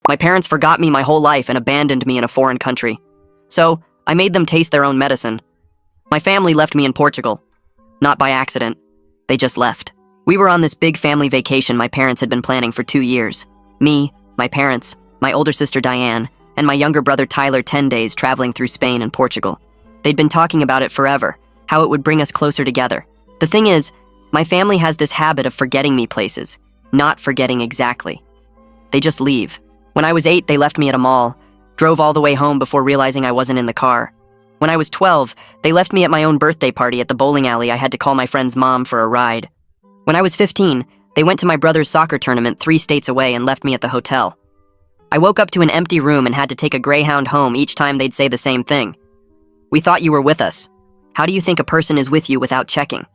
My parents forgot me my whole life and abandoned me in a foreign country. So, I made them taste their own medicine. My family left me in Portugal. Not by accident. They just left. We were on this big family vacation my parents had been planning for 2 years. Me, my parents, my older sister Diane, and my younger brother Tyler 10 days traveling through Spain and Portugal. They'd been talking about it forever, how it would bring us closer together. The thing is, my family has this habit of forgetting me places, not forgetting exactly. They just leave. When I was 8, they left me at a mall, drove all the way home before realizing I wasn't in the car. When I was 12, they left me at my own birthday party at the bowling alley. I had to call my friend's mom for a ride. When I was 15, they went to my brother's soccer tournament 3 states away and left me at the hotel. I woke up to an empty room and had to take a Greyhound home each time they'd say the same thing. We thought you were with us. How do you think a person is with you without checking?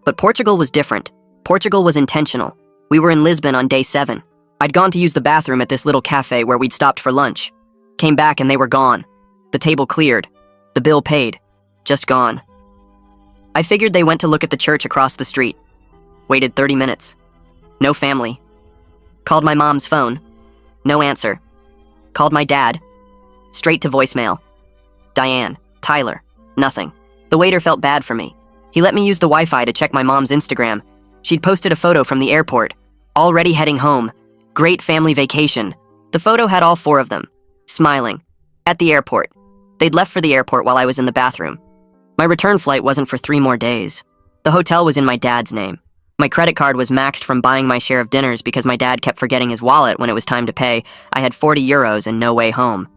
But Portugal was different. Portugal was intentional. We were in Lisbon on day 7. I'd gone to use the bathroom at this little cafe where we'd stopped for lunch. Came back and they were gone. The table cleared. The bill paid. Just gone. I figured they went to look at the church across the street. Waited 30 minutes. No family. Called my mom's phone. No answer. Called my dad. Straight to voicemail. Diane, Tyler, nothing. The waiter felt bad for me. He let me use the Wi-Fi to check my mom's Instagram. She'd posted a photo from the airport. Already heading home. Great family vacation. The photo had all 4 of them. Smiling. At the airport. They'd left for the airport while I was in the bathroom. My return flight wasn't for 3 more days. The hotel was in my dad's name. My credit card was maxed from buying my share of dinners because my dad kept forgetting his wallet when it was time to pay. I had 40 euros and no way home.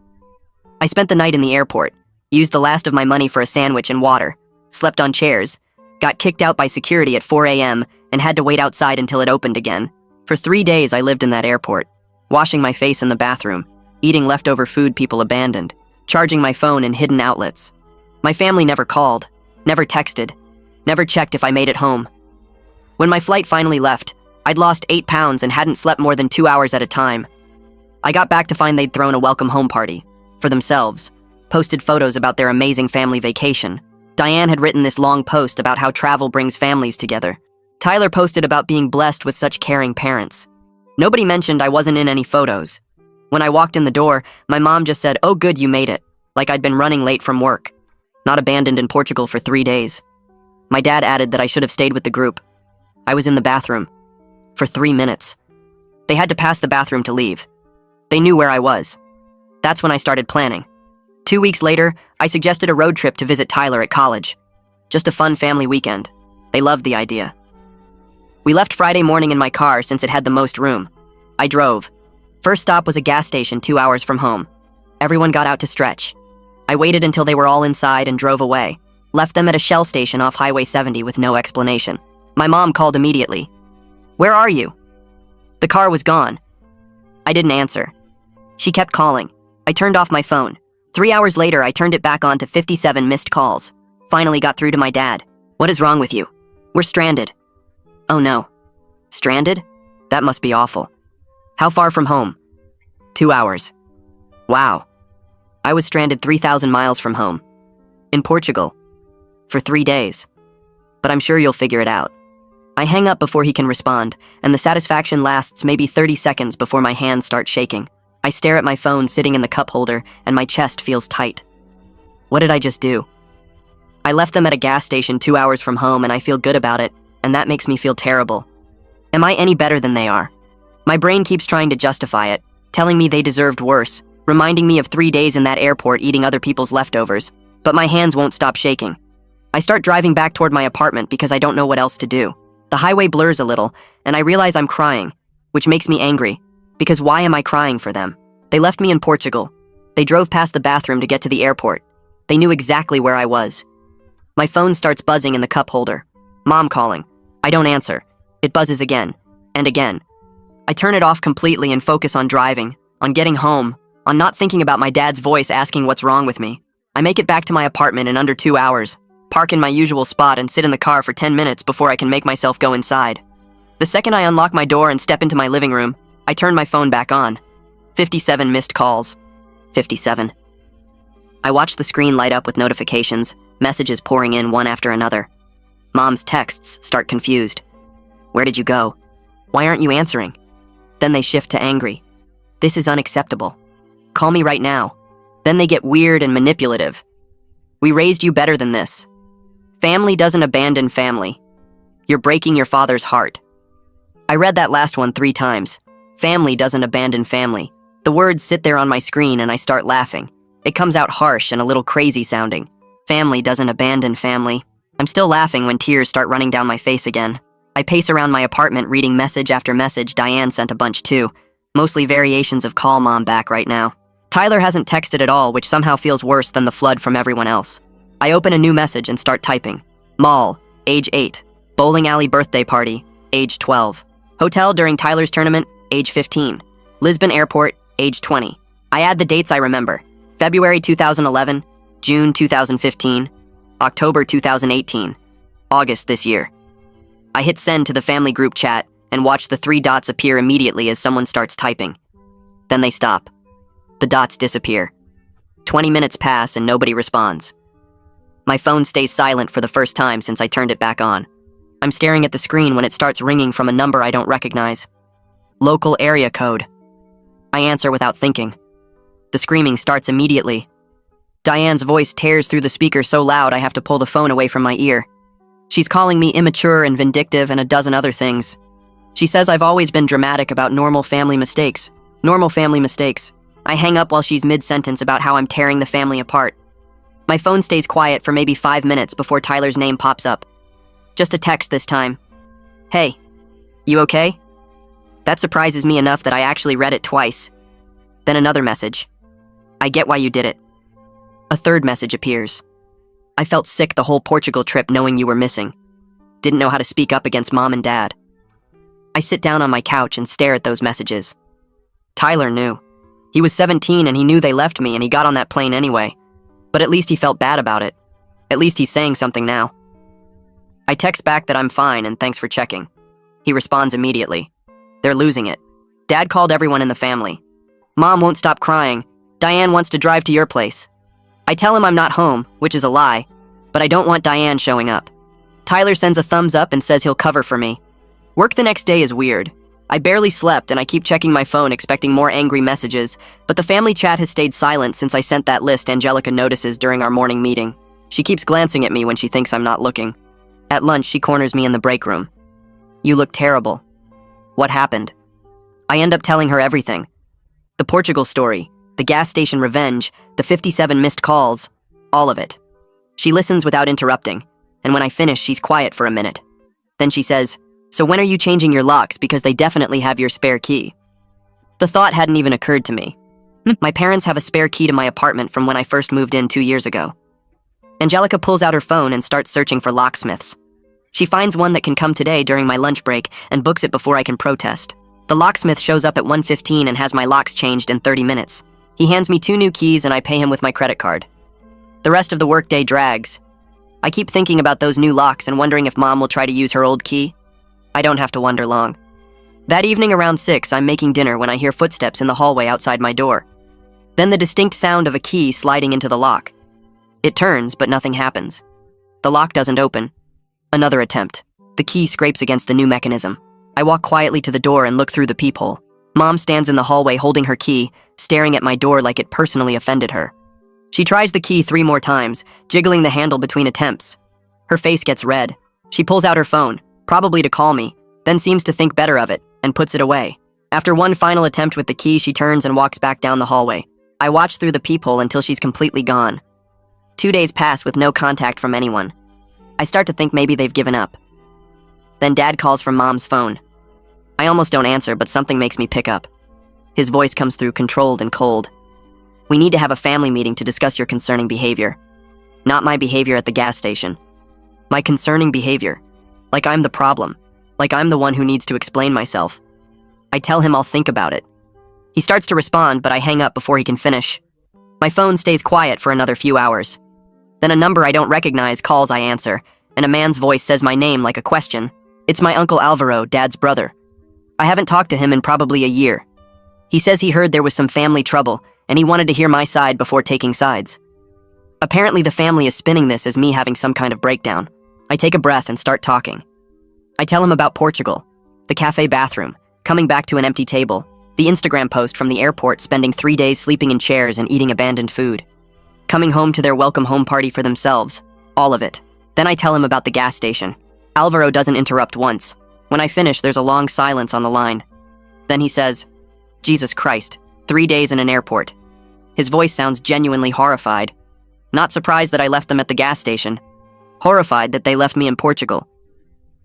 I spent the night in the airport, used the last of my money for a sandwich and water, slept on chairs, got kicked out by security at 4 a.m. and had to wait outside until it opened again. For 3 days I lived in that airport, washing my face in the bathroom, eating leftover food people abandoned, charging my phone in hidden outlets. My family never called, never texted, never checked if I made it home. When my flight finally left, I'd lost 8 pounds and hadn't slept more than 2 hours at a time. I got back to find they'd thrown a welcome home party, for themselves, posted photos about their amazing family vacation. Diane had written this long post about how travel brings families together. Tyler posted about being blessed with such caring parents. Nobody mentioned I wasn't in any photos. When I walked in the door, my mom just said, "Oh good, you made it," like I'd been running late from work. Not abandoned in Portugal for 3 days. My dad added that I should have stayed with the group. I was in the bathroom. For 3 minutes. They had to pass the bathroom to leave. They knew where I was. That's when I started planning. 2 weeks later, I suggested a road trip to visit Tyler at college. Just a fun family weekend. They loved the idea. We left Friday morning in my car since it had the most room. I drove. First stop was a gas station 2 hours from home. Everyone got out to stretch. I waited until they were all inside and drove away. Left them at a Shell station off Highway 70 with no explanation. My mom called immediately. "Where are you?" The car was gone. I didn't answer. She kept calling. I turned off my phone. 3 hours later, I turned it back on to 57 missed calls. Finally got through to my dad. "What is wrong with you?" "We're stranded." "Oh no." Stranded? That must be awful. How far from home? 2 hours. Wow. I was stranded 3,000 miles from home. In Portugal. For 3 days. But I'm sure you'll figure it out. I hang up before he can respond, and the satisfaction lasts maybe 30 seconds before my hands start shaking. I stare at my phone sitting in the cup holder, and my chest feels tight. What did I just do? I left them at a gas station 2 hours from home, and I feel good about it, and that makes me feel terrible. Am I any better than they are? My brain keeps trying to justify it, telling me they deserved worse, reminding me of 3 days in that airport eating other people's leftovers, but my hands won't stop shaking. I start driving back toward my apartment because I don't know what else to do. The highway blurs a little, and I realize I'm crying, which makes me angry, because why am I crying for them? They left me in Portugal. They drove past the bathroom to get to the airport. They knew exactly where I was. My phone starts buzzing in the cup holder. Mom calling. I don't answer. It buzzes again, and again. I turn it off completely and focus on driving, on getting home, on not thinking about my dad's voice asking what's wrong with me. I make it back to my apartment in under 2 hours. Park in my usual spot and sit in the car for 10 minutes before I can make myself go inside. The second I unlock my door and step into my living room, I turn my phone back on. 57 missed calls. 57. I watch the screen light up with notifications, messages pouring in one after another. Mom's texts start confused. Where did you go? Why aren't you answering? Then they shift to angry. This is unacceptable. Call me right now. Then they get weird and manipulative. We raised you better than this. Family doesn't abandon family. You're breaking your father's heart. I read that last one 3 times. Family doesn't abandon family. The words sit there on my screen and I start laughing. It comes out harsh and a little crazy sounding. Family doesn't abandon family. I'm still laughing when tears start running down my face again. I pace around my apartment reading message after message. Diane sent a bunch too. Mostly variations of call mom back right now. Tyler hasn't texted at all, which somehow feels worse than the flood from everyone else. I open a new message and start typing. Mall, age 8. Bowling alley birthday party, age 12. Hotel during Tyler's tournament, age 15. Lisbon airport, age 20. I add the dates I remember. February 2011, June 2015, October 2018, August this year. I hit send to the family group chat and watch the 3 dots appear immediately as someone starts typing. Then they stop. The dots disappear. 20 minutes pass and nobody responds. My phone stays silent for the first time since I turned it back on. I'm staring at the screen when it starts ringing from a number I don't recognize. Local area code. I answer without thinking. The screaming starts immediately. Diane's voice tears through the speaker so loud I have to pull the phone away from my ear. She's calling me immature and vindictive and a dozen other things. She says I've always been dramatic about normal family mistakes. Normal family mistakes. I hang up while she's mid-sentence about how I'm tearing the family apart. My phone stays quiet for maybe 5 minutes before Tyler's name pops up. Just a text this time. Hey, you okay? That surprises me enough that I actually read it twice. Then another message. I get why you did it. A third message appears. I felt sick the whole Portugal trip knowing you were missing. Didn't know how to speak up against mom and dad. I sit down on my couch and stare at those messages. Tyler knew. He was 17 and he knew they left me and he got on that plane anyway. But at least he felt bad about it. At least he's saying something now. I text back that I'm fine and thanks for checking. He responds immediately. They're losing it. Dad called everyone in the family. Mom won't stop crying. Diane wants to drive to your place. I tell him I'm not home, which is a lie, but I don't want Diane showing up. Tyler sends a thumbs up and says he'll cover for me. Work the next day is weird. I barely slept and I keep checking my phone expecting more angry messages, but the family chat has stayed silent since I sent that list Angelica notices during our morning meeting. She keeps glancing at me when she thinks I'm not looking. At lunch, she corners me in the break room. You look terrible. What happened? I end up telling her everything. The Portugal story, the gas station revenge, the 57 missed calls, all of it. She listens without interrupting, and when I finish, she's quiet for a minute. Then she says, "So when are you changing your locks because they definitely have your spare key?" The thought hadn't even occurred to me. My parents have a spare key to my apartment from when I first moved in 2 years ago. Angelica pulls out her phone and starts searching for locksmiths. She finds one that can come today during my lunch break and books it before I can protest. The locksmith shows up at 1:15 and has my locks changed in 30 minutes. He hands me 2 new keys and I pay him with my credit card. The rest of the workday drags. I keep thinking about those new locks and wondering if Mom will try to use her old key. I don't have to wonder long. That evening around 6, I'm making dinner when I hear footsteps in the hallway outside my door. Then the distinct sound of a key sliding into the lock. It turns, but nothing happens. The lock doesn't open. Another attempt. The key scrapes against the new mechanism. I walk quietly to the door and look through the peephole. Mom stands in the hallway holding her key, staring at my door like it personally offended her. She tries the key 3 more times, jiggling the handle between attempts. Her face gets red. She pulls out her phone, probably to call me, then seems to think better of it, and puts it away. After one final attempt with the key, she turns and walks back down the hallway. I watch through the peephole until she's completely gone. 2 days pass with no contact from anyone. I start to think maybe they've given up. Then Dad calls from Mom's phone. I almost don't answer, but something makes me pick up. His voice comes through controlled and cold. "We need to have a family meeting to discuss your concerning behavior." Not my behavior at the gas station. My concerning behavior. Like I'm the problem. Like I'm the one who needs to explain myself. I tell him I'll think about it. He starts to respond, but I hang up before he can finish. My phone stays quiet for another few hours. Then a number I don't recognize calls. I answer, and a man's voice says my name like a question. It's my Uncle Alvaro, Dad's brother. I haven't talked to him in probably a year. He says he heard there was some family trouble, and he wanted to hear my side before taking sides. Apparently the family is spinning this as me having some kind of breakdown. I take a breath and start talking. I tell him about Portugal, the cafe bathroom, coming back to an empty table, The Instagram post from the airport spending 3 days sleeping in chairs and eating abandoned food. Coming home to their welcome home party for themselves. All of it. Then I tell him about the gas station. Alvaro doesn't interrupt once. When I finish, there's a long silence on the line. Then he says, "Jesus Christ, 3 days in an airport." His voice sounds genuinely horrified. Not surprised that I left them at the gas station. Horrified that they left me in Portugal.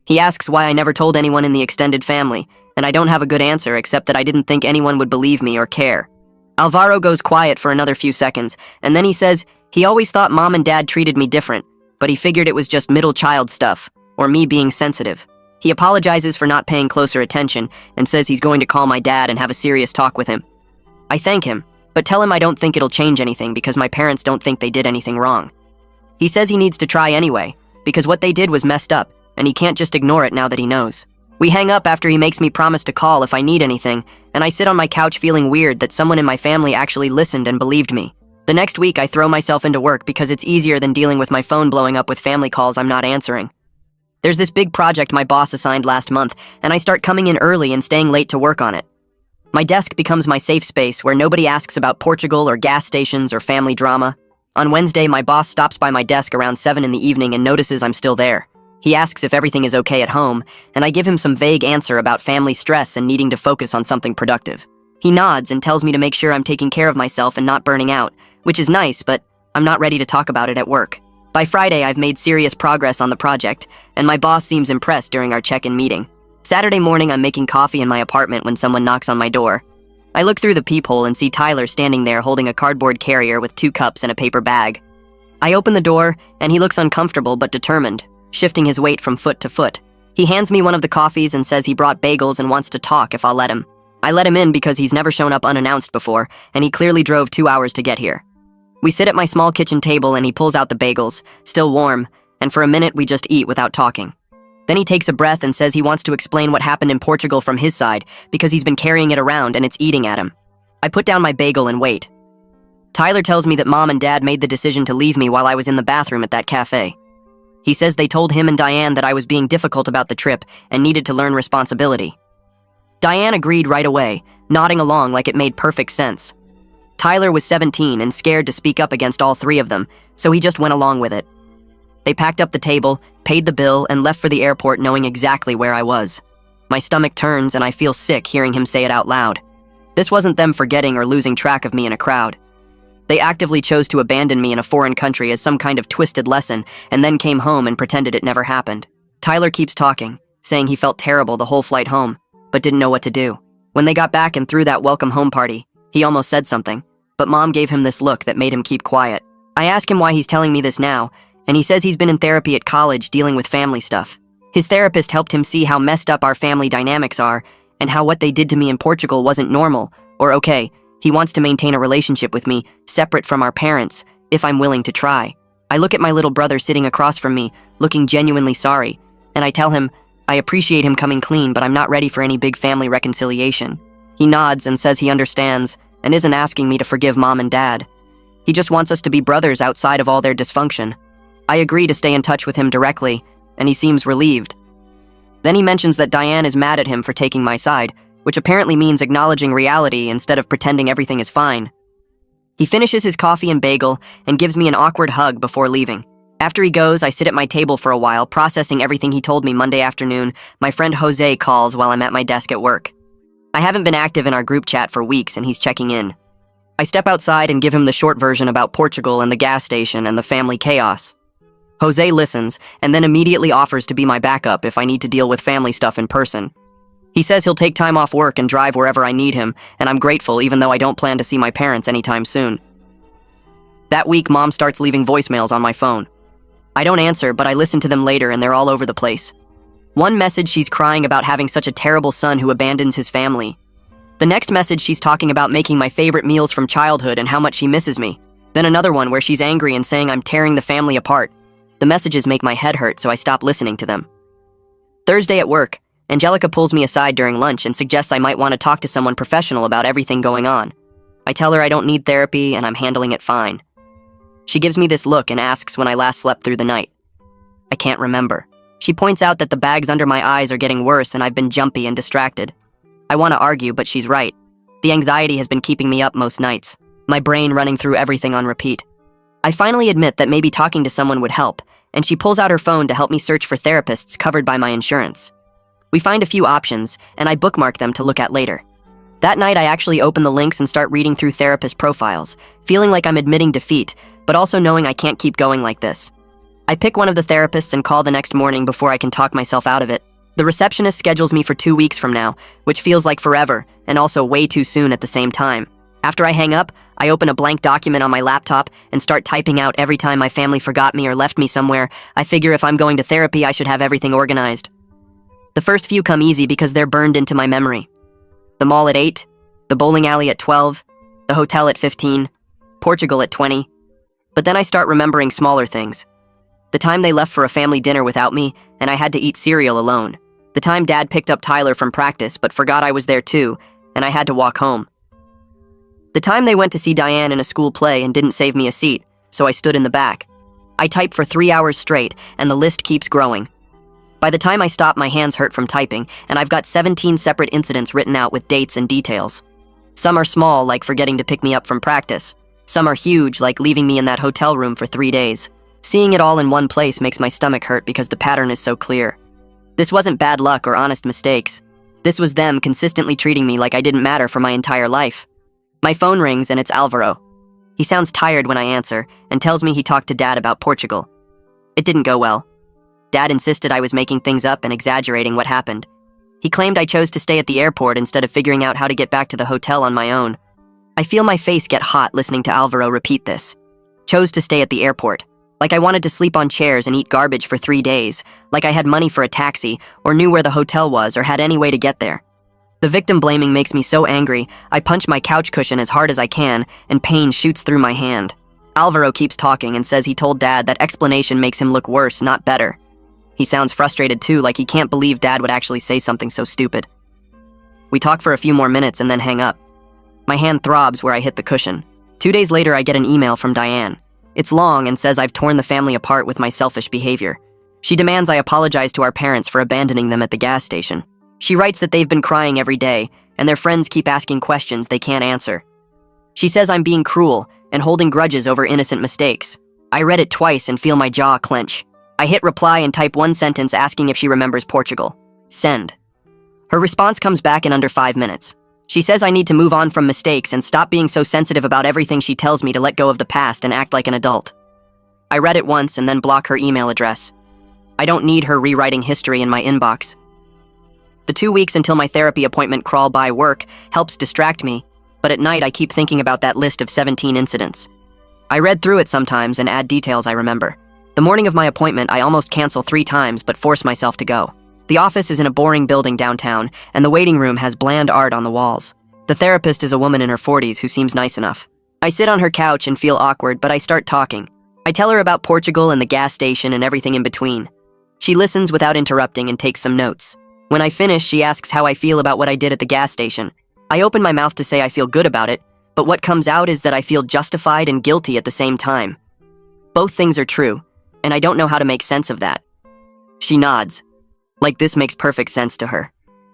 He asks why I never told anyone in the extended family, and I don't have a good answer except that I didn't think anyone would believe me or care. Alvaro goes quiet for another few seconds, and then he says he always thought mom and dad treated me different, but he figured it was just middle child stuff, or me being sensitive. He apologizes for not paying closer attention and says he's going to call my dad and have a serious talk with him. I thank him, but tell him I don't think it'll change anything because my parents don't think they did anything wrong. He says he needs to try anyway, because what they did was messed up, and he can't just ignore it now that he knows. We hang up after he makes me promise to call if I need anything, and I sit on my couch feeling weird that someone in my family actually listened and believed me. The next week, I throw myself into work because it's easier than dealing with my phone blowing up with family calls I'm not answering. There's this big project my boss assigned last month, and I start coming in early and staying late to work on it. My desk becomes my safe space where nobody asks about Portugal or gas stations or family drama. On Wednesday, my boss stops by my desk around 7 in the evening and notices I'm still there. He asks if everything is okay at home, and I give him some vague answer about family stress and needing to focus on something productive. He nods and tells me to make sure I'm taking care of myself and not burning out, which is nice, but I'm not ready to talk about it at work. By Friday, I've made serious progress on the project, and my boss seems impressed during our check-in meeting. Saturday morning, I'm making coffee in my apartment when someone knocks on my door. I look through the peephole and see Tyler standing there holding a cardboard carrier with 2 cups and a paper bag. I open the door, and he looks uncomfortable but determined, shifting his weight from foot to foot. He hands me one of the coffees and says he brought bagels and wants to talk if I'll let him. I let him in because he's never shown up unannounced before, and he clearly drove 2 hours to get here. We sit at my small kitchen table and he pulls out the bagels, still warm, and for a minute we just eat without talking. Then he takes a breath and says he wants to explain what happened in Portugal from his side because he's been carrying it around and it's eating at him. I put down my bagel and wait. Tyler tells me that mom and dad made the decision to leave me while I was in the bathroom at that cafe. He says they told him and Diane that I was being difficult about the trip and needed to learn responsibility. Diane agreed right away, nodding along like it made perfect sense. Tyler was 17 and scared to speak up against all 3 of them, so he just went along with it. They packed up the table, paid the bill, and left for the airport knowing exactly where I was. My stomach turns and I feel sick hearing him say it out loud. This wasn't them forgetting or losing track of me in a crowd. They actively chose to abandon me in a foreign country as some kind of twisted lesson and then came home and pretended it never happened. Tyler keeps talking, saying he felt terrible the whole flight home, but didn't know what to do. When they got back and threw that welcome home party, he almost said something, but mom gave him this look that made him keep quiet. I ask him why he's telling me this now, and he says he's been in therapy at college dealing with family stuff. His therapist helped him see how messed up our family dynamics are and how what they did to me in Portugal wasn't normal or okay. He wants to maintain a relationship with me, separate from our parents, if I'm willing to try. I look at my little brother sitting across from me, looking genuinely sorry, and I tell him I appreciate him coming clean, but I'm not ready for any big family reconciliation. He nods and says he understands and isn't asking me to forgive mom and dad. He just wants us to be brothers outside of all their dysfunction. I agree to stay in touch with him directly, and he seems relieved. Then he mentions that Diane is mad at him for taking my side, which apparently means acknowledging reality instead of pretending everything is fine. He finishes his coffee and bagel and gives me an awkward hug before leaving. After he goes, I sit at my table for a while, processing everything he told me Monday afternoon. My friend Jose calls while I'm at my desk at work. I haven't been active in our group chat for weeks, and he's checking in. I step outside and give him the short version about Portugal and the gas station and the family chaos. Jose listens, and then immediately offers to be my backup if I need to deal with family stuff in person. He says he'll take time off work and drive wherever I need him, and I'm grateful even though I don't plan to see my parents anytime soon. That week, Mom starts leaving voicemails on my phone. I don't answer, but I listen to them later and they're all over the place. One message, she's crying about having such a terrible son who abandons his family. The next message, she's talking about making my favorite meals from childhood and how much she misses me. Then another one where she's angry and saying I'm tearing the family apart. The messages make my head hurt, so I stop listening to them. Thursday at work, Angelica pulls me aside during lunch and suggests I might want to talk to someone professional about everything going on. I tell her I don't need therapy and I'm handling it fine. She gives me this look and asks when I last slept through the night. I can't remember. She points out that the bags under my eyes are getting worse and I've been jumpy and distracted. I want to argue, but she's right. The anxiety has been keeping me up most nights, my brain running through everything on repeat. I finally admit that maybe talking to someone would help, and she pulls out her phone to help me search for therapists covered by my insurance. We find a few options, and I bookmark them to look at later. That night, I actually open the links and start reading through therapist profiles, feeling like I'm admitting defeat, but also knowing I can't keep going like this. I pick one of the therapists and call the next morning before I can talk myself out of it. The receptionist schedules me for 2 weeks from now, which feels like forever, and also way too soon at the same time. After I hang up, I open a blank document on my laptop and start typing out every time my family forgot me or left me somewhere. I figure if I'm going to therapy, I should have everything organized. The first few come easy because they're burned into my memory. The mall at 8, the bowling alley at 12, the hotel at 15, Portugal at 20. But then I start remembering smaller things. The time they left for a family dinner without me, and I had to eat cereal alone. The time Dad picked up Tyler from practice but forgot I was there too, and I had to walk home. The time they went to see Diane in a school play and didn't save me a seat, so I stood in the back. I typed for 3 hours straight, and the list keeps growing. By the time I stop, my hands hurt from typing, and I've got 17 separate incidents written out with dates and details. Some are small, like forgetting to pick me up from practice. Some are huge, like leaving me in that hotel room for 3 days. Seeing it all in one place makes my stomach hurt because the pattern is so clear. This wasn't bad luck or honest mistakes. This was them consistently treating me like I didn't matter for my entire life. My phone rings and it's Alvaro. He sounds tired when I answer and tells me he talked to Dad about Portugal. It didn't go well. Dad insisted I was making things up and exaggerating what happened. He claimed I chose to stay at the airport instead of figuring out how to get back to the hotel on my own. I feel my face get hot listening to Alvaro repeat this. Chose to stay at the airport. Like I wanted to sleep on chairs and eat garbage for 3 days, like I had money for a taxi, or knew where the hotel was, or had any way to get there. The victim blaming makes me so angry, I punch my couch cushion as hard as I can, and pain shoots through my hand. Alvaro keeps talking and says he told Dad that explanation makes him look worse, not better. He sounds frustrated too, like he can't believe Dad would actually say something so stupid. We talk for a few more minutes and then hang up. My hand throbs where I hit the cushion. 2 days later, I get an email from Diane. It's long and says I've torn the family apart with my selfish behavior. She demands I apologize to our parents for abandoning them at the gas station. She writes that they've been crying every day, and their friends keep asking questions they can't answer. She says I'm being cruel and holding grudges over innocent mistakes. I read it twice and feel my jaw clench. I hit reply and type one sentence asking if she remembers Portugal. Send. Her response comes back in under 5 minutes. She says I need to move on from mistakes and stop being so sensitive about everything she tells me to let go of the past and act like an adult. I read it once and then block her email address. I don't need her rewriting history in my inbox. The 2 weeks until my therapy appointment crawl by work helps distract me, but at night I keep thinking about that list of 17 incidents. I read through it sometimes and add details I remember. The morning of my appointment, I almost cancel 3 times but force myself to go. The office is in a boring building downtown, and the waiting room has bland art on the walls. The therapist is a woman in her 40s who seems nice enough. I sit on her couch and feel awkward, but I start talking. I tell her about Portugal and the gas station and everything in between. She listens without interrupting and takes some notes. When I finish, she asks how I feel about what I did at the gas station. I open my mouth to say I feel good about it, but what comes out is that I feel justified and guilty at the same time. Both things are true, and I don't know how to make sense of that. She nods, like this makes perfect sense to her.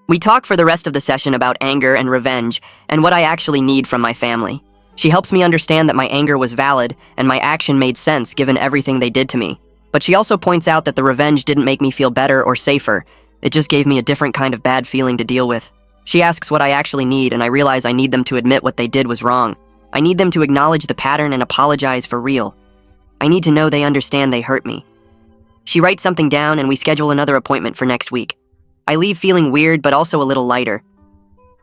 We talk for the rest of the session about anger and revenge and what I actually need from my family. She helps me understand that my anger was valid and my action made sense given everything they did to me. But she also points out that the revenge didn't make me feel better or safer. It just gave me a different kind of bad feeling to deal with. She asks what I actually need, and I realize I need them to admit what they did was wrong. I need them to acknowledge the pattern and apologize for real. I need to know they understand they hurt me. She writes something down and we schedule another appointment for next week. I leave feeling weird but also a little lighter.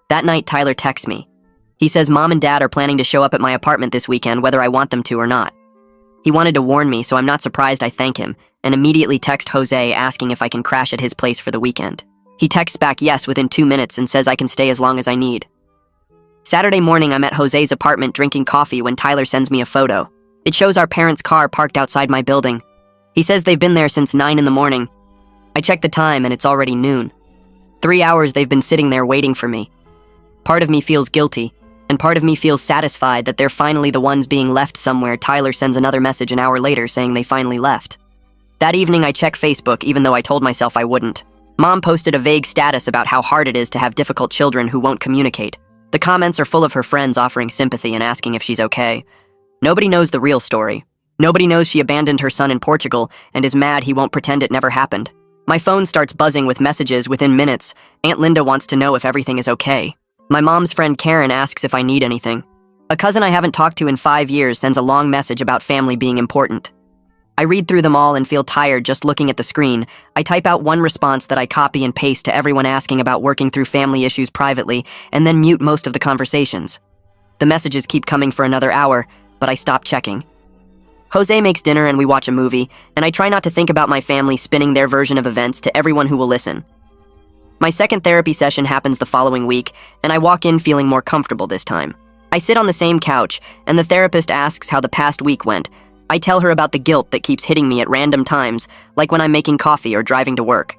That night, Tyler texts me. He says Mom and Dad are planning to show up at my apartment this weekend whether I want them to or not. He wanted to warn me, so I'm not surprised I thank him, and immediately text Jose asking if I can crash at his place for the weekend. He texts back yes within 2 minutes and says I can stay as long as I need. Saturday morning, I'm at Jose's apartment drinking coffee when Tyler sends me a photo. It shows our parents' car parked outside my building. He says they've been there since 9 in the morning. I check the time and it's already noon. 3 hours they've been sitting there waiting for me. Part of me feels guilty, and part of me feels satisfied that they're finally the ones being left somewhere. Tyler sends another message an hour later saying they finally left. That evening I check Facebook even though I told myself I wouldn't. Mom posted a vague status about how hard it is to have difficult children who won't communicate. The comments are full of her friends offering sympathy and asking if she's okay. Nobody knows the real story. Nobody knows she abandoned her son in Portugal and is mad he won't pretend it never happened. My phone starts buzzing with messages within minutes. Aunt Linda wants to know if everything is okay. My mom's friend Karen asks if I need anything. A cousin I haven't talked to in 5 years sends a long message about family being important. I read through them all and feel tired just looking at the screen. I type out one response that I copy and paste to everyone asking about working through family issues privately, and then mute most of the conversations. The messages keep coming for another hour, but I stop checking. Jose makes dinner and we watch a movie, and I try not to think about my family spinning their version of events to everyone who will listen. My second therapy session happens the following week, and I walk in feeling more comfortable this time. I sit on the same couch, and the therapist asks how the past week went. I tell her about the guilt that keeps hitting me at random times, like when I'm making coffee or driving to work.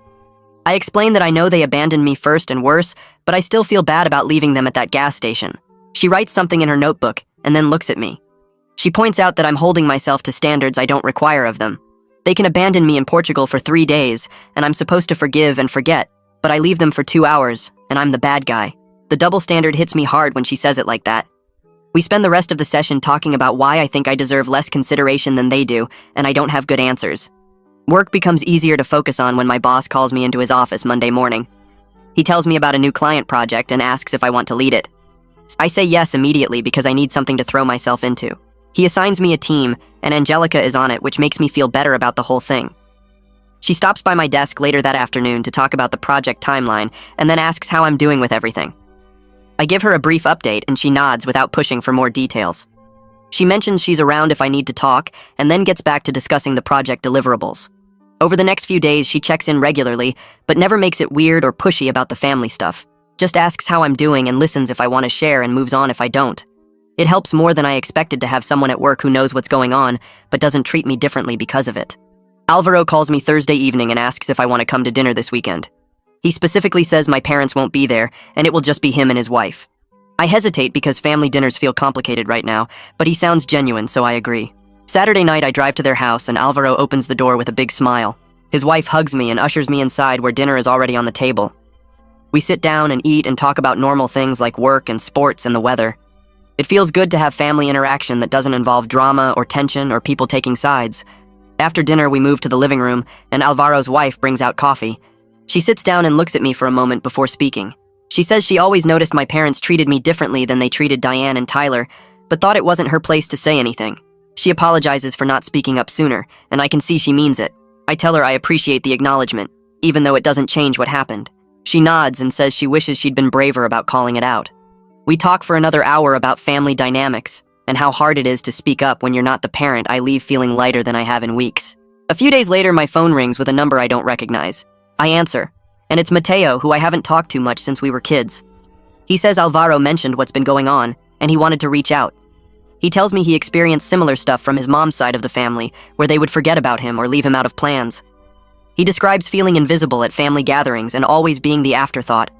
I explain that I know they abandoned me first and worse, but I still feel bad about leaving them at that gas station. She writes something in her notebook, and then looks at me. She points out that I'm holding myself to standards I don't require of them. They can abandon me in Portugal for 3 days, and I'm supposed to forgive and forget, but I leave them for 2 hours, and I'm the bad guy. The double standard hits me hard when she says it like that. We spend the rest of the session talking about why I think I deserve less consideration than they do, and I don't have good answers. Work becomes easier to focus on when my boss calls me into his office Monday morning. He tells me about a new client project and asks if I want to lead it. I say yes immediately because I need something to throw myself into. He assigns me a team, and Angelica is on it, which makes me feel better about the whole thing. She stops by my desk later that afternoon to talk about the project timeline, and then asks how I'm doing with everything. I give her a brief update, and she nods without pushing for more details. She mentions she's around if I need to talk, and then gets back to discussing the project deliverables. Over the next few days, she checks in regularly, but never makes it weird or pushy about the family stuff. Just asks how I'm doing and listens if I want to share and moves on if I don't. It helps more than I expected to have someone at work who knows what's going on, but doesn't treat me differently because of it. Alvaro calls me Thursday evening and asks if I want to come to dinner this weekend. He specifically says my parents won't be there, and it will just be him and his wife. I hesitate because family dinners feel complicated right now, but he sounds genuine, so I agree. Saturday night, I drive to their house, and Alvaro opens the door with a big smile. His wife hugs me and ushers me inside where dinner is already on the table. We sit down and eat and talk about normal things like work and sports and the weather. It feels good to have family interaction that doesn't involve drama or tension or people taking sides. After dinner, we move to the living room, and Alvaro's wife brings out coffee. She sits down and looks at me for a moment before speaking. She says she always noticed my parents treated me differently than they treated Diane and Tyler, but thought it wasn't her place to say anything. She apologizes for not speaking up sooner, and I can see she means it. I tell her I appreciate the acknowledgement, even though it doesn't change what happened. She nods and says she wishes she'd been braver about calling it out. We talk for another hour about family dynamics and how hard it is to speak up when you're not the parent I leave feeling lighter than I have in weeks. A few days later, my phone rings with a number I don't recognize. I answer, and it's Mateo, who I haven't talked to much since we were kids. He says Alvaro mentioned what's been going on, and he wanted to reach out. He tells me he experienced similar stuff from his mom's side of the family, where they would forget about him or leave him out of plans. He describes feeling invisible at family gatherings and always being the afterthought.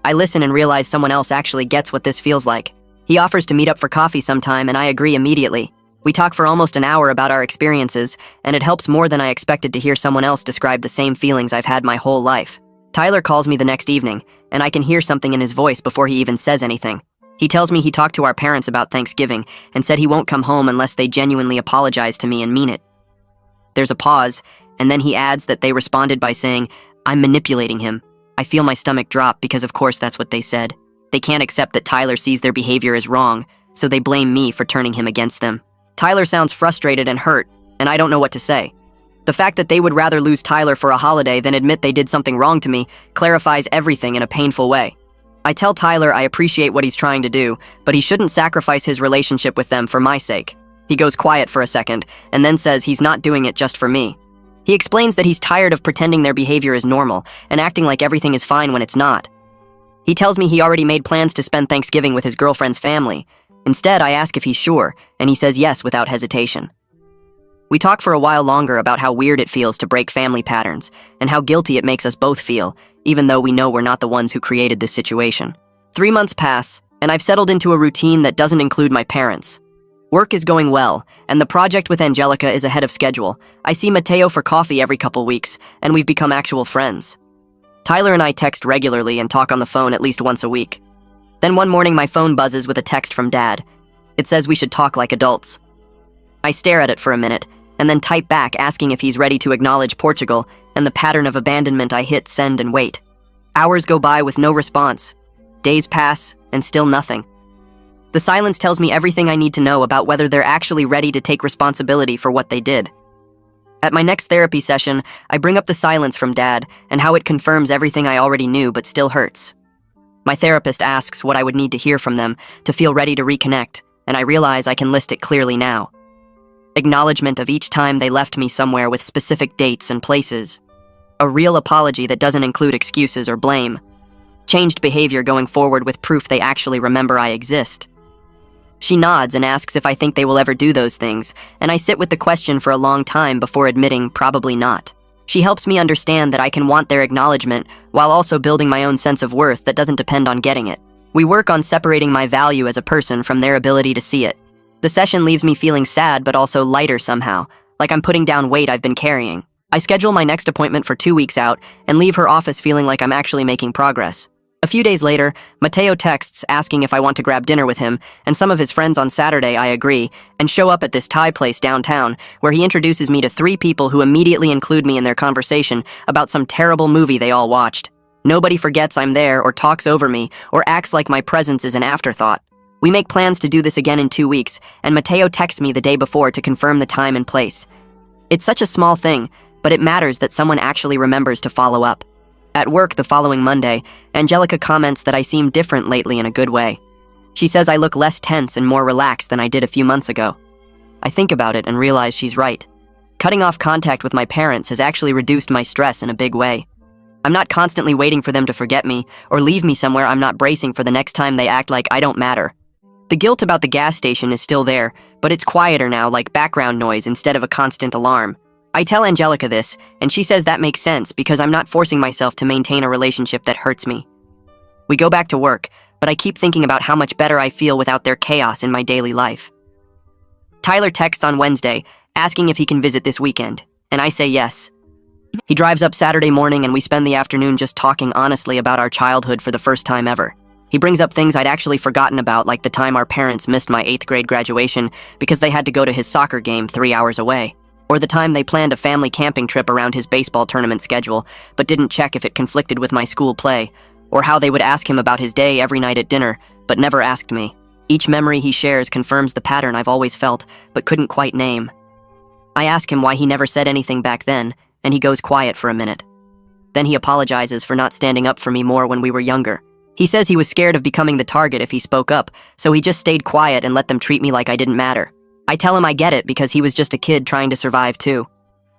I listen and realize someone else actually gets what this feels like. He offers to meet up for coffee sometime, and I agree immediately. We talk for almost an hour about our experiences, and it helps more than I expected to hear someone else describe the same feelings I've had my whole life. Tyler calls me the next evening, and I can hear something in his voice before he even says anything. He tells me he talked to our parents about Thanksgiving and said he won't come home unless they genuinely apologize to me and mean it. There's a pause, and then he adds that they responded by saying, "I'm manipulating him." I feel my stomach drop because of course that's what they said. They can't accept that Tyler sees their behavior as wrong, so they blame me for turning him against them. Tyler sounds frustrated and hurt, and I don't know what to say. The fact that they would rather lose Tyler for a holiday than admit they did something wrong to me clarifies everything in a painful way. I tell Tyler I appreciate what he's trying to do, but he shouldn't sacrifice his relationship with them for my sake. He goes quiet for a second, and then says he's not doing it just for me. He explains that he's tired of pretending their behavior is normal and acting like everything is fine when it's not. He tells me he already made plans to spend Thanksgiving with his girlfriend's family. Instead, I ask if he's sure, and he says yes without hesitation. We talk for a while longer about how weird it feels to break family patterns, and how guilty it makes us both feel, even though we know we're not the ones who created this situation. 3 months pass, and I've settled into a routine that doesn't include my parents. Work is going well, and the project with Angelica is ahead of schedule. I see Mateo for coffee every couple weeks, and we've become actual friends. Tyler and I text regularly and talk on the phone at least once a week. Then one morning my phone buzzes with a text from Dad. It says we should talk like adults. I stare at it for a minute, and then type back asking if he's ready to acknowledge Portugal and the pattern of abandonment. I hit send and wait. Hours go by with no response. Days pass, and still nothing. The silence tells me everything I need to know about whether they're actually ready to take responsibility for what they did. At my next therapy session, I bring up the silence from Dad and how it confirms everything I already knew but still hurts. My therapist asks what I would need to hear from them to feel ready to reconnect, and I realize I can list it clearly now. Acknowledgement of each time they left me somewhere with specific dates and places. A real apology that doesn't include excuses or blame. Changed behavior going forward with proof they actually remember I exist. She nods and asks if I think they will ever do those things, and I sit with the question for a long time before admitting probably not. She helps me understand that I can want their acknowledgement while also building my own sense of worth that doesn't depend on getting it. We work on separating my value as a person from their ability to see it. The session leaves me feeling sad but also lighter somehow, like I'm putting down weight I've been carrying. I schedule my next appointment for 2 weeks out and leave her office feeling like I'm actually making progress. A few days later, Mateo texts asking if I want to grab dinner with him and some of his friends on Saturday. I agree, and show up at this Thai place downtown where he introduces me to 3 people who immediately include me in their conversation about some terrible movie they all watched. Nobody forgets I'm there or talks over me or acts like my presence is an afterthought. We make plans to do this again in 2 weeks, and Mateo texts me the day before to confirm the time and place. It's such a small thing, but it matters that someone actually remembers to follow up. At work the following Monday, Angelica comments that I seem different lately in a good way. She says I look less tense and more relaxed than I did a few months ago. I think about it and realize she's right. Cutting off contact with my parents has actually reduced my stress in a big way. I'm not constantly waiting for them to forget me or leave me somewhere I'm not bracing for the next time they act like I don't matter. The guilt about the gas station is still there, but it's quieter now, like background noise instead of a constant alarm. I tell Angelica this, and she says that makes sense because I'm not forcing myself to maintain a relationship that hurts me. We go back to work, but I keep thinking about how much better I feel without their chaos in my daily life. Tyler texts on Wednesday, asking if he can visit this weekend, and I say yes. He drives up Saturday morning and we spend the afternoon just talking honestly about our childhood for the first time ever. He brings up things I'd actually forgotten about, like the time our parents missed my 8th grade graduation because they had to go to his soccer game 3 hours away. Or the time they planned a family camping trip around his baseball tournament schedule, but didn't check if it conflicted with my school play. Or how they would ask him about his day every night at dinner, but never asked me. Each memory he shares confirms the pattern I've always felt, but couldn't quite name. I ask him why he never said anything back then, and he goes quiet for a minute. Then he apologizes for not standing up for me more when we were younger. He says he was scared of becoming the target if he spoke up, so he just stayed quiet and let them treat me like I didn't matter. I tell him I get it because he was just a kid trying to survive too.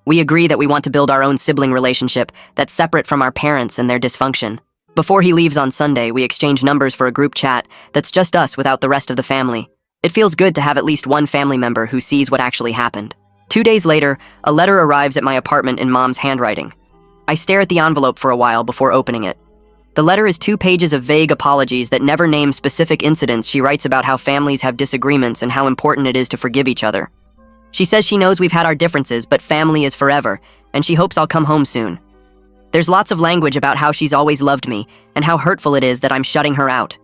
We agree that we want to build our own sibling relationship that's separate from our parents and their dysfunction. Before he leaves on Sunday, we exchange numbers for a group chat that's just us without the rest of the family. It feels good to have at least one family member who sees what actually happened. 2 days later, a letter arrives at my apartment in Mom's handwriting. I stare at the envelope for a while before opening it. The letter is 2 pages of vague apologies that never name specific incidents. She writes about how families have disagreements and how important it is to forgive each other. She says she knows we've had our differences, but family is forever, and she hopes I'll come home soon. There's lots of language about how she's always loved me, and how hurtful it is that I'm shutting her out.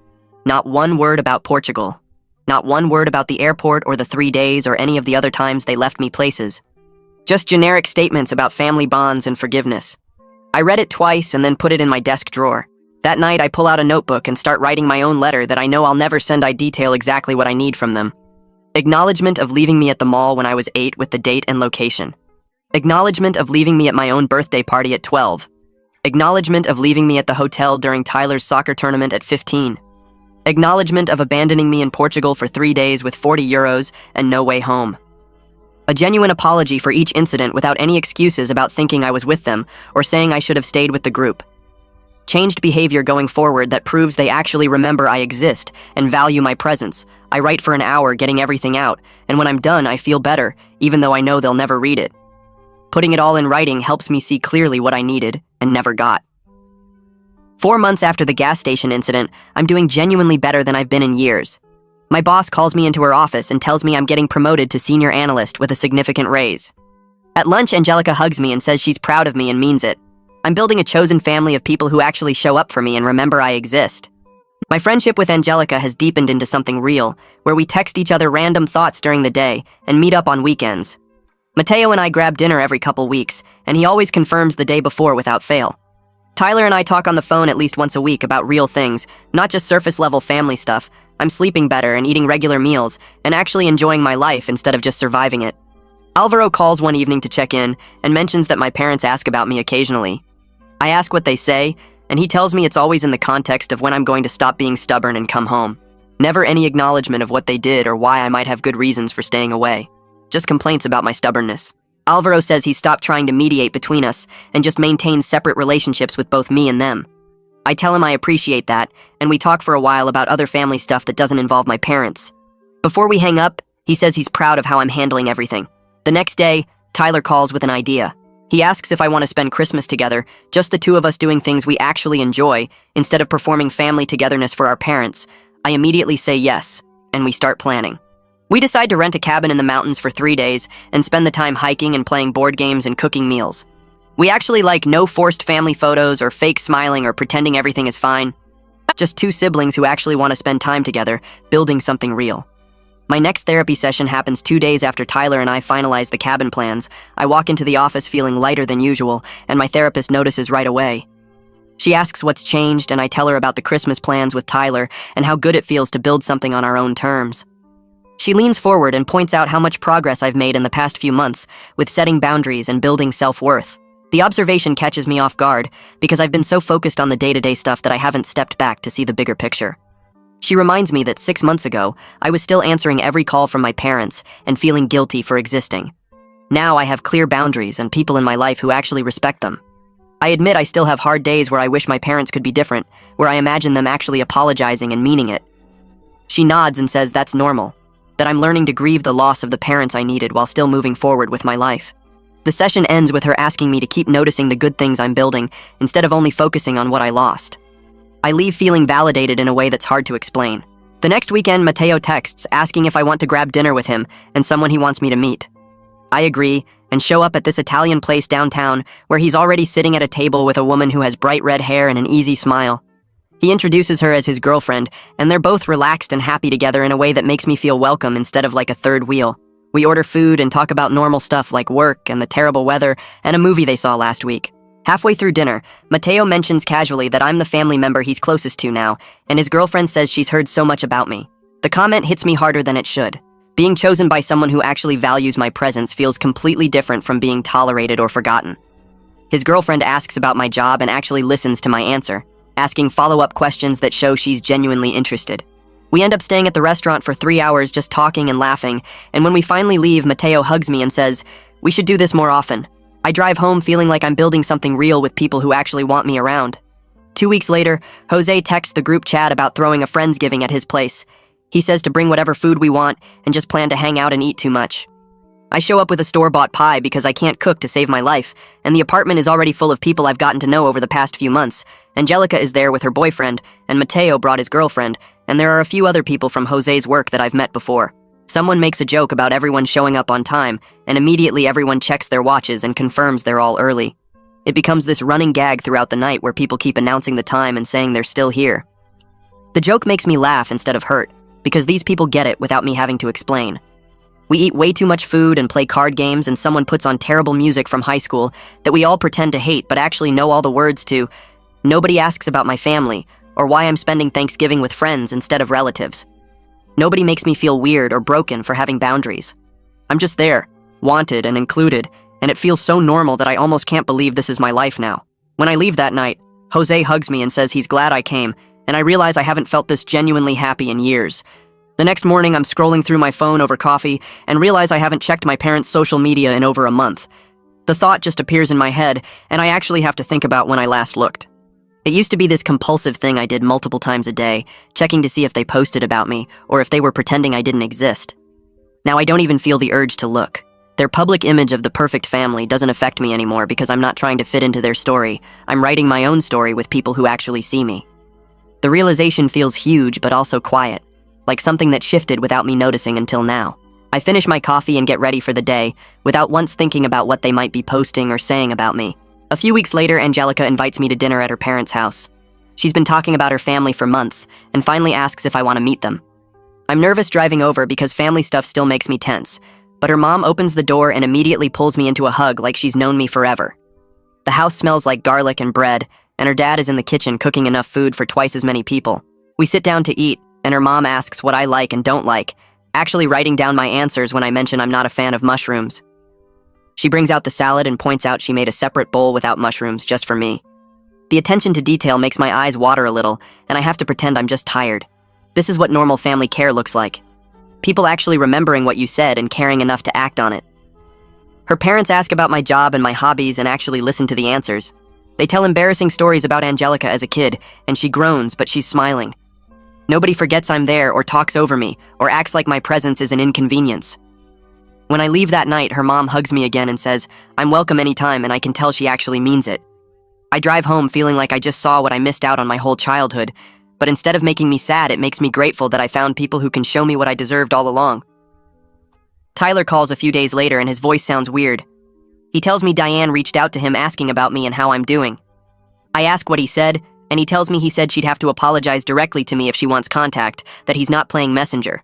Not one word about Portugal. Not one word about the airport or the 3 days or any of the other times they left me places. Just generic statements about family bonds and forgiveness. I read it twice and then put it in my desk drawer. That night, I pull out a notebook and start writing my own letter that I know I'll never send. I detail exactly what I need from them. Acknowledgement of leaving me at the mall when I was 8 with the date and location. Acknowledgement of leaving me at my own birthday party at 12. Acknowledgement of leaving me at the hotel during Tyler's soccer tournament at 15. Acknowledgement of abandoning me in Portugal for 3 days with 40 euros and no way home. A genuine apology for each incident without any excuses about thinking I was with them or saying I should have stayed with the group. Changed behavior going forward that proves they actually remember I exist and value my presence. I write for an hour getting everything out, and when I'm done I feel better, even though I know they'll never read it. Putting it all in writing helps me see clearly what I needed and never got. 4 months after the gas station incident, I'm doing genuinely better than I've been in years. My boss calls me into her office and tells me I'm getting promoted to senior analyst with a significant raise. At lunch, Angelica hugs me and says she's proud of me and means it. I'm building a chosen family of people who actually show up for me and remember I exist. My friendship with Angelica has deepened into something real, where we text each other random thoughts during the day and meet up on weekends. Mateo and I grab dinner every couple weeks, and he always confirms the day before without fail. Tyler and I talk on the phone at least once a week about real things, not just surface-level family stuff. I'm sleeping better and eating regular meals, and actually enjoying my life instead of just surviving it. Alvaro calls one evening to check in and mentions that my parents ask about me occasionally. I ask what they say, and he tells me it's always in the context of when I'm going to stop being stubborn and come home. Never any acknowledgement of what they did or why I might have good reasons for staying away. Just complaints about my stubbornness. Alvaro says he stopped trying to mediate between us and just maintains separate relationships with both me and them. I tell him I appreciate that, and we talk for a while about other family stuff that doesn't involve my parents. Before we hang up, he says he's proud of how I'm handling everything. The next day, Tyler calls with an idea. He asks if I want to spend Christmas together, just the two of us doing things we actually enjoy, instead of performing family togetherness for our parents. I immediately say yes, and we start planning. We decide to rent a cabin in the mountains for 3 days and spend the time hiking and playing board games and cooking meals. We actually like no forced family photos or fake smiling or pretending everything is fine. Just two siblings who actually want to spend time together, building something real. My next therapy session happens 2 days after Tyler and I finalize the cabin plans. I walk into the office feeling lighter than usual, and my therapist notices right away. She asks what's changed, and I tell her about the Christmas plans with Tyler and how good it feels to build something on our own terms. She leans forward and points out how much progress I've made in the past few months with setting boundaries and building self-worth. The observation catches me off guard because I've been so focused on the day-to-day stuff that I haven't stepped back to see the bigger picture. She reminds me that 6 months ago, I was still answering every call from my parents and feeling guilty for existing. Now I have clear boundaries and people in my life who actually respect them. I admit I still have hard days where I wish my parents could be different, where I imagine them actually apologizing and meaning it. She nods and says that's normal, that I'm learning to grieve the loss of the parents I needed while still moving forward with my life. The session ends with her asking me to keep noticing the good things I'm building instead of only focusing on what I lost. I leave feeling validated in a way that's hard to explain. The next weekend, Mateo texts asking if I want to grab dinner with him and someone he wants me to meet. I agree and show up at this Italian place downtown where he's already sitting at a table with a woman who has bright red hair and an easy smile. He introduces her as his girlfriend, and they're both relaxed and happy together in a way that makes me feel welcome instead of like a third wheel. We order food and talk about normal stuff like work and the terrible weather and a movie they saw last week. Halfway through dinner, Mateo mentions casually that I'm the family member he's closest to now, and his girlfriend says she's heard so much about me. The comment hits me harder than it should. Being chosen by someone who actually values my presence feels completely different from being tolerated or forgotten. His girlfriend asks about my job and actually listens to my answer, asking follow-up questions that show she's genuinely interested. We end up staying at the restaurant for 3 hours just talking and laughing, and when we finally leave, Mateo hugs me and says, "We should do this more often." I drive home feeling like I'm building something real with people who actually want me around. 2 weeks later, Jose texts the group chat about throwing a Friendsgiving at his place. He says to bring whatever food we want and just plan to hang out and eat too much. I show up with a store-bought pie because I can't cook to save my life, and the apartment is already full of people I've gotten to know over the past few months. Angelica is there with her boyfriend, and Mateo brought his girlfriend, and there are a few other people from Jose's work that I've met before. Someone makes a joke about everyone showing up on time, and immediately everyone checks their watches and confirms they're all early. It becomes this running gag throughout the night where people keep announcing the time and saying they're still here. The joke makes me laugh instead of hurt, because these people get it without me having to explain. We eat way too much food and play card games, and someone puts on terrible music from high school that we all pretend to hate but actually know all the words to. Nobody asks about my family, or why I'm spending Thanksgiving with friends instead of relatives. Nobody makes me feel weird or broken for having boundaries. I'm just there, wanted and included, and it feels so normal that I almost can't believe this is my life now. When I leave that night, Jose hugs me and says he's glad I came, and I realize I haven't felt this genuinely happy in years. The next morning, I'm scrolling through my phone over coffee and realize I haven't checked my parents' social media in over a month. The thought just appears in my head, and I actually have to think about when I last looked. It used to be this compulsive thing I did multiple times a day, checking to see if they posted about me or if they were pretending I didn't exist. Now I don't even feel the urge to look. Their public image of the perfect family doesn't affect me anymore because I'm not trying to fit into their story. I'm writing my own story with people who actually see me. The realization feels huge but also quiet, like something that shifted without me noticing until now. I finish my coffee and get ready for the day, without once thinking about what they might be posting or saying about me. A few weeks later, Angelica invites me to dinner at her parents' house. She's been talking about her family for months and finally asks if I want to meet them. I'm nervous driving over because family stuff still makes me tense, but her mom opens the door and immediately pulls me into a hug like she's known me forever. The house smells like garlic and bread, and her dad is in the kitchen cooking enough food for twice as many people. We sit down to eat, and her mom asks what I like and don't like, actually writing down my answers when I mention I'm not a fan of mushrooms. She brings out the salad and points out she made a separate bowl without mushrooms just for me. The attention to detail makes my eyes water a little, and I have to pretend I'm just tired. This is what normal family care looks like. People actually remembering what you said and caring enough to act on it. Her parents ask about my job and my hobbies and actually listen to the answers. They tell embarrassing stories about Angelica as a kid, and she groans, but she's smiling. Nobody forgets I'm there or talks over me or acts like my presence is an inconvenience. When I leave that night, her mom hugs me again and says, I'm welcome anytime, and I can tell she actually means it. I drive home feeling like I just saw what I missed out on my whole childhood, but instead of making me sad, it makes me grateful that I found people who can show me what I deserved all along. Tyler calls a few days later and his voice sounds weird. He tells me Diane reached out to him asking about me and how I'm doing. I ask what he said, and he tells me he said she'd have to apologize directly to me if she wants contact, that he's not playing messenger.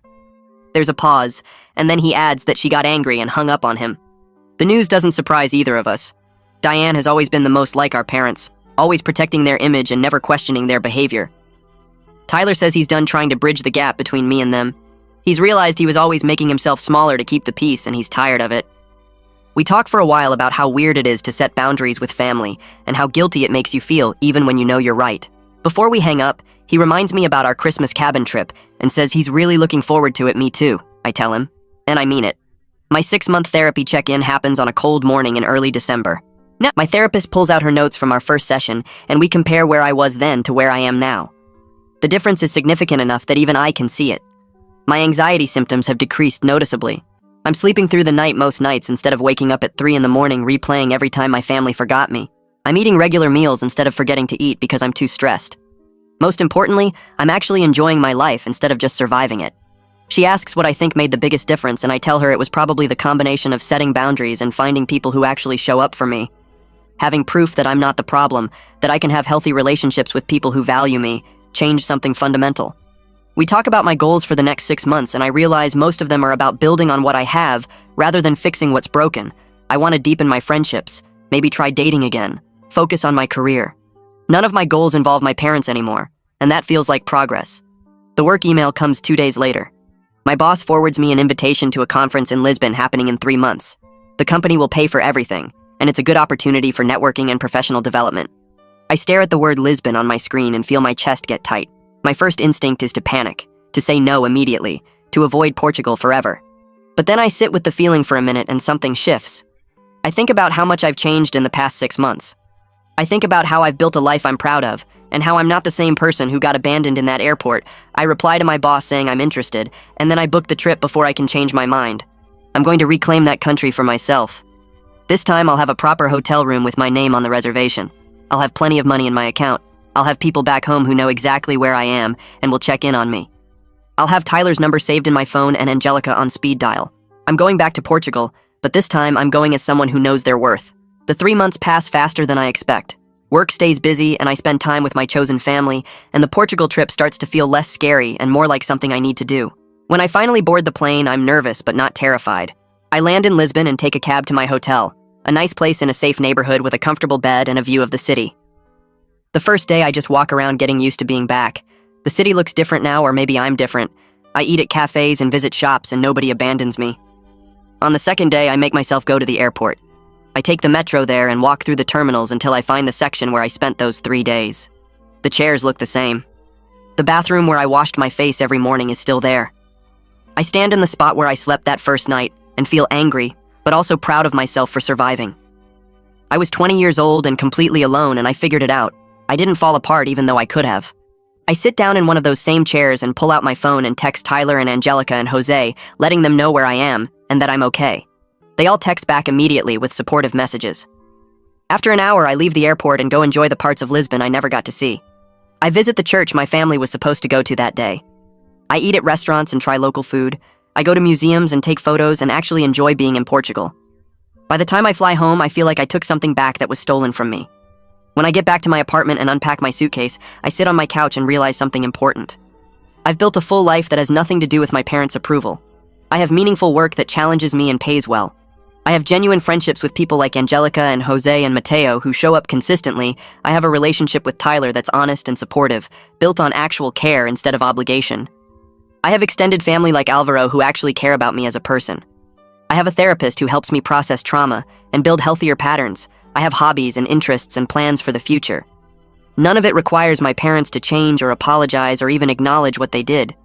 There's a pause, and then he adds that she got angry and hung up on him. The news doesn't surprise either of us. Diane has always been the most like our parents, always protecting their image and never questioning their behavior. Tyler says he's done trying to bridge the gap between me and them. He's realized he was always making himself smaller to keep the peace, and he's tired of it. We talk for a while about how weird it is to set boundaries with family and how guilty it makes you feel even when you know you're right. Before we hang up, he reminds me about our Christmas cabin trip and says he's really looking forward to it. Me too, I tell him, and I mean it. My 6-month therapy check-in happens on a cold morning in early December. Now, my therapist pulls out her notes from our first session, and we compare where I was then to where I am now. The difference is significant enough that even I can see it. My anxiety symptoms have decreased noticeably. I'm sleeping through the night most nights instead of waking up at 3 in the morning replaying every time my family forgot me. I'm eating regular meals instead of forgetting to eat because I'm too stressed. Most importantly, I'm actually enjoying my life instead of just surviving it. She asks what I think made the biggest difference, and I tell her it was probably the combination of setting boundaries and finding people who actually show up for me. Having proof that I'm not the problem, that I can have healthy relationships with people who value me, changed something fundamental. We talk about my goals for the next 6 months, and I realize most of them are about building on what I have rather than fixing what's broken. I want to deepen my friendships, maybe try dating again, focus on my career. None of my goals involve my parents anymore, and that feels like progress. The work email comes 2 days later. My boss forwards me an invitation to a conference in Lisbon happening in 3 months. The company will pay for everything, and it's a good opportunity for networking and professional development. I stare at the word Lisbon on my screen and feel my chest get tight. My first instinct is to panic, to say no immediately, to avoid Portugal forever. But then I sit with the feeling for a minute and something shifts. I think about how much I've changed in the past 6 months. I think about how I've built a life I'm proud of, and how I'm not the same person who got abandoned in that airport. I reply to my boss saying I'm interested, and then I book the trip before I can change my mind. I'm going to reclaim that country for myself. This time I'll have a proper hotel room with my name on the reservation. I'll have plenty of money in my account. I'll have people back home who know exactly where I am and will check in on me. I'll have Tyler's number saved in my phone and Angelica on speed dial. I'm going back to Portugal, but this time I'm going as someone who knows their worth. The 3 months pass faster than I expect. Work stays busy and I spend time with my chosen family, and the Portugal trip starts to feel less scary and more like something I need to do. When I finally board the plane, I'm nervous but not terrified. I land in Lisbon and take a cab to my hotel, a nice place in a safe neighborhood with a comfortable bed and a view of the city. The first day I just walk around getting used to being back. The city looks different now, or maybe I'm different. I eat at cafes and visit shops and nobody abandons me. On the second day, I make myself go to the airport. I take the metro there and walk through the terminals until I find the section where I spent those 3 days. The chairs look the same. The bathroom where I washed my face every morning is still there. I stand in the spot where I slept that first night and feel angry, but also proud of myself for surviving. I was 20 years old and completely alone, and I figured it out. I didn't fall apart even though I could have. I sit down in one of those same chairs and pull out my phone and text Tyler and Angelica and Jose, letting them know where I am and that I'm okay. They all text back immediately with supportive messages. After an hour, I leave the airport and go enjoy the parts of Lisbon I never got to see. I visit the church my family was supposed to go to that day. I eat at restaurants and try local food. I go to museums and take photos and actually enjoy being in Portugal. By the time I fly home, I feel like I took something back that was stolen from me. When I get back to my apartment and unpack my suitcase, I sit on my couch and realize something important. I've built a full life that has nothing to do with my parents' approval. I have meaningful work that challenges me and pays well. I have genuine friendships with people like Angelica and Jose and Mateo who show up consistently. I have a relationship with Tyler that's honest and supportive, built on actual care instead of obligation. I have extended family like Alvaro who actually care about me as a person. I have a therapist who helps me process trauma and build healthier patterns. I have hobbies and interests and plans for the future. None of it requires my parents to change or apologize or even acknowledge what they did.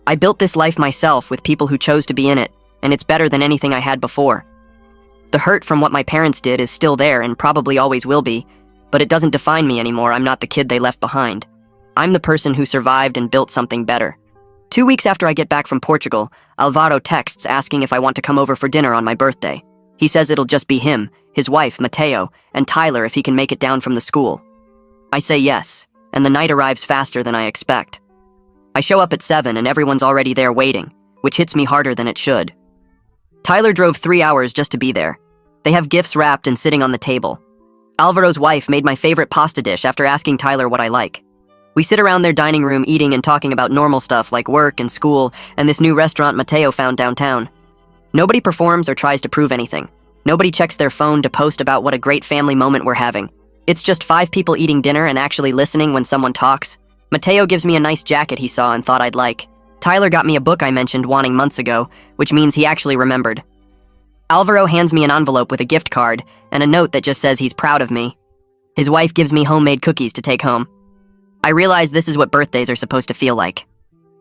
I built this life myself with people who chose to be in it, and it's better than anything I had before. The hurt from what my parents did is still there and probably always will be, but it doesn't define me anymore. I'm not the kid they left behind. I'm the person who survived and built something better. 2 weeks after I get back from Portugal, Alvaro texts asking if I want to come over for dinner on my birthday. He says it'll just be him, his wife, Mateo, and Tyler if he can make it down from the school. I say yes, and the night arrives faster than I expect. I show up at 7 and everyone's already there waiting, which hits me harder than it should. Tyler drove 3 hours just to be there. They have gifts wrapped and sitting on the table. Alvaro's wife made my favorite pasta dish after asking Tyler what I like. We sit around their dining room eating and talking about normal stuff like work and school and this new restaurant Mateo found downtown. Nobody performs or tries to prove anything. Nobody checks their phone to post about what a great family moment we're having. It's just 5 people eating dinner and actually listening when someone talks. Mateo gives me a nice jacket he saw and thought I'd like. Tyler got me a book I mentioned wanting months ago, which means he actually remembered. Alvaro hands me an envelope with a gift card and a note that just says he's proud of me. His wife gives me homemade cookies to take home. I realize this is what birthdays are supposed to feel like.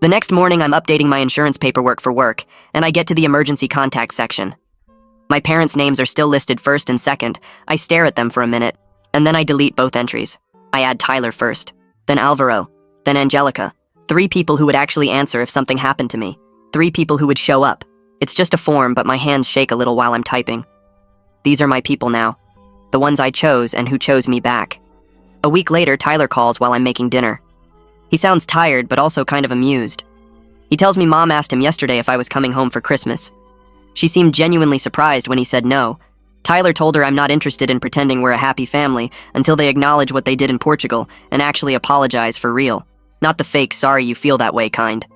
The next morning, I'm updating my insurance paperwork for work, and I get to the emergency contact section. My parents' names are still listed first and second. I stare at them for a minute, and then I delete both entries. I add Tyler first, then Alvaro, then Angelica. 3 people who would actually answer if something happened to me. 3 people who would show up. It's just a form, but my hands shake a little while I'm typing. These are my people now. The ones I chose and who chose me back. A week later, Tyler calls while I'm making dinner. He sounds tired, but also kind of amused. He tells me Mom asked him yesterday if I was coming home for Christmas. She seemed genuinely surprised when he said no. Tyler told her I'm not interested in pretending we're a happy family until they acknowledge what they did in Portugal and actually apologize for real. Not the fake sorry you feel that way kind.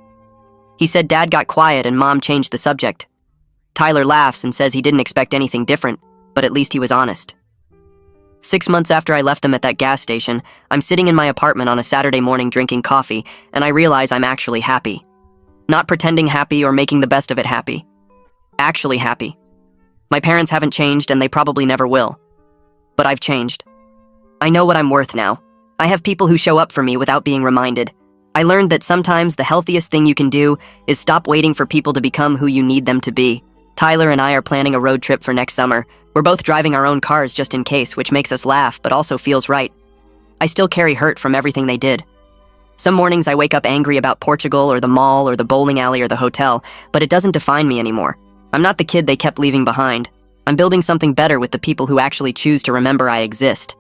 He said Dad got quiet and Mom changed the subject. Tyler laughs and says he didn't expect anything different, but at least he was honest. 6 months after I left them at that gas station, I'm sitting in my apartment on a Saturday morning drinking coffee, and I realize I'm actually happy. Not pretending happy or making the best of it happy. Actually happy. My parents haven't changed and they probably never will. But I've changed. I know what I'm worth now. I have people who show up for me without being reminded. I learned that sometimes the healthiest thing you can do is stop waiting for people to become who you need them to be. Tyler and I are planning a road trip for next summer. We're both driving our own cars just in case, which makes us laugh but also feels right. I still carry hurt from everything they did. Some mornings I wake up angry about Portugal or the mall or the bowling alley or the hotel, but it doesn't define me anymore. I'm not the kid they kept leaving behind. I'm building something better with the people who actually choose to remember I exist.